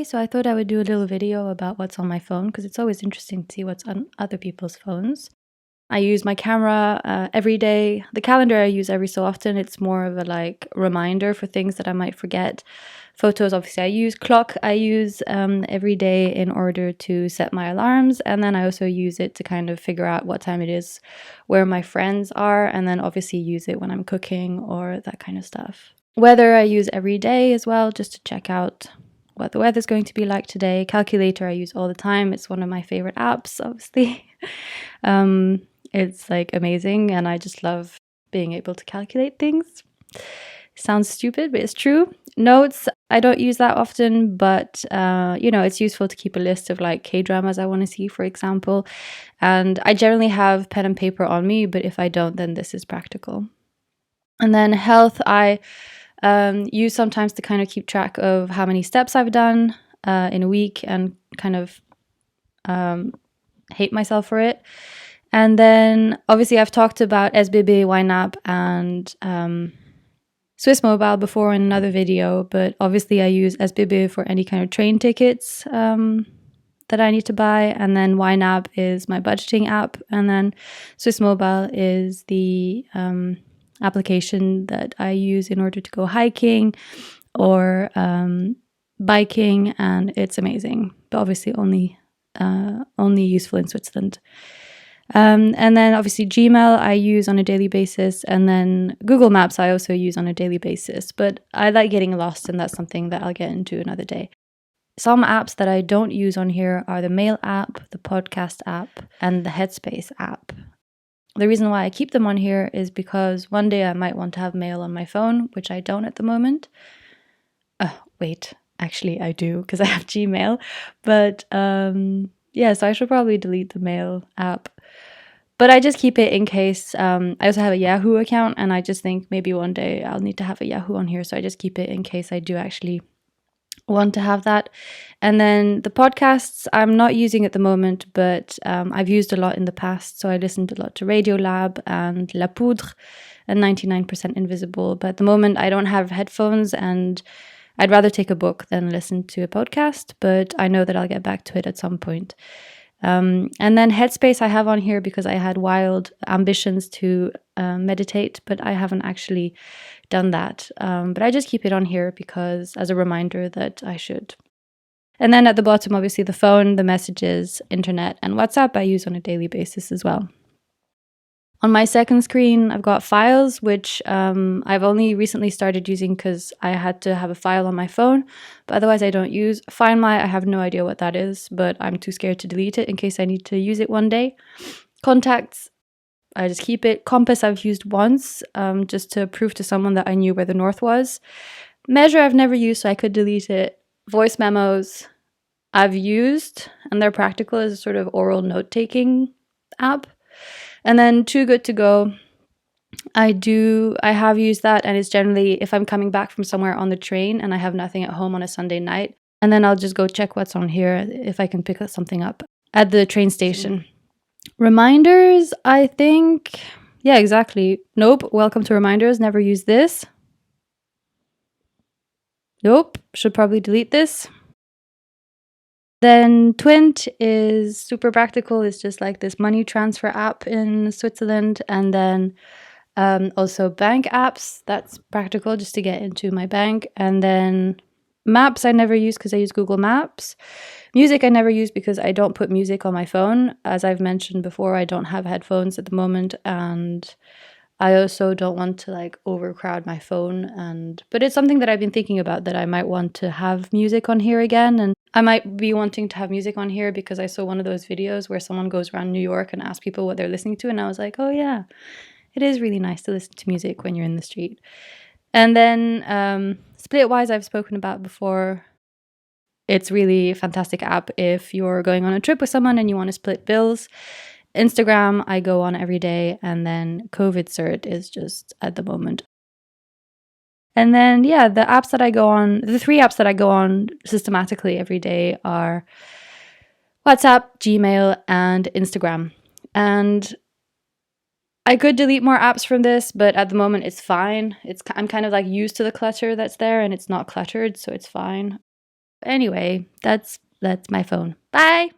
so I thought I would do a little video about what's on my phone because it's always interesting to see what's on other people's phones. I use my camera every day. The calendar I use every so often. It's more of a reminder for things that I might forget. Photos, obviously, I use. Clock I use every day in order to set my alarms, and then I also use it to kind of figure out what time it is, where my friends are, and then obviously use it when I'm cooking or that kind of stuff. Weather I use every day as well, just to check out what the weather's going to be like today. Calculator I use all the time. It's one of my favorite apps, obviously. It's amazing, and I just love being able to calculate things. Sounds stupid, but it's true. Notes, I don't use that often, but it's useful to keep a list of K-dramas I want to see, for example. And I generally have pen and paper on me, but if I don't, then this is practical. And then health, I use sometimes to kind of keep track of how many steps I've done in a week and kind of hate myself for it. And then obviously I've talked about SBB, YNAB, and Swiss Mobile before in another video, but obviously I use SBB for any kind of train tickets that I need to buy, and then YNAB is my budgeting app, and then Swiss Mobile is the application that I use in order to go hiking or biking, and it's amazing, but obviously only useful in Switzerland. And then obviously Gmail I use on a daily basis, and then Google Maps I also use on a daily basis, but I like getting lost, and that's something that I'll get into another day. Some apps that I don't use on here are the Mail app, the Podcast app, and the Headspace app. The reason why I keep them on here is because one day I might want to have mail on my phone, which I don't at the moment. Wait, actually I do, because I have Gmail. But so I should probably delete the Mail app. But I just keep it in case. I also have a Yahoo account, and I just think maybe one day I'll need to have a Yahoo on here. So I just keep it in case I do actually want to have that. And then the podcasts I'm not using at the moment, but I've used a lot in the past. So I listened a lot to Radiolab and La Poudre and 99% Invisible. But at the moment I don't have headphones, and I'd rather take a book than listen to a podcast, but I know that I'll get back to it at some point. And then Headspace I have on here because I had wild ambitions to meditate, but I haven't actually done that. But I just keep it on here because as a reminder that I should. And then at the bottom, obviously the phone, the messages, internet, and WhatsApp I use on a daily basis as well. On my second screen, I've got files, which I've only recently started using because I had to have a file on my phone, but otherwise I don't use. Find My, I have no idea what that is, but I'm too scared to delete it in case I need to use it one day. Contacts, I just keep it. Compass I've used once, just to prove to someone that I knew where the north was. Measure I've never used, so I could delete it. Voice memos I've used, and they're practical as a sort of oral note-taking app. And then Too Good To Go, I have used that, and it's generally if I'm coming back from somewhere on the train and I have nothing at home on a Sunday night, and then I'll just go check what's on here if I can pick something up at the train station. Reminders, I think, yeah, exactly. Nope, welcome to reminders, never use this. Nope, should probably delete this. Then Twint is super practical. It's just like this money transfer app in Switzerland. And then also bank apps. That's practical just to get into my bank. And then maps I never use because I use Google Maps. Music I never use because I don't put music on my phone. As I've mentioned before, I don't have headphones at the moment. And I also don't want to overcrowd my phone, but it's something that I've been thinking about, that I might want to have music on here again, and I might be wanting to have music on here because I saw one of those videos where someone goes around New York and asks people what they're listening to, and I was like, oh yeah, it is really nice to listen to music when you're in the street. And then Splitwise I've spoken about before. It's really a fantastic app if you're going on a trip with someone and you want to split bills. Instagram I go on every day, and then COVID Cert is just at the moment. And then the apps that I go on, the 3 apps that I go on systematically every day are WhatsApp, Gmail, and Instagram. And I could delete more apps from this, but at the moment it's fine. I'm kind of used to the clutter that's there, and it's not cluttered, so it's fine. Anyway, that's my phone. Bye.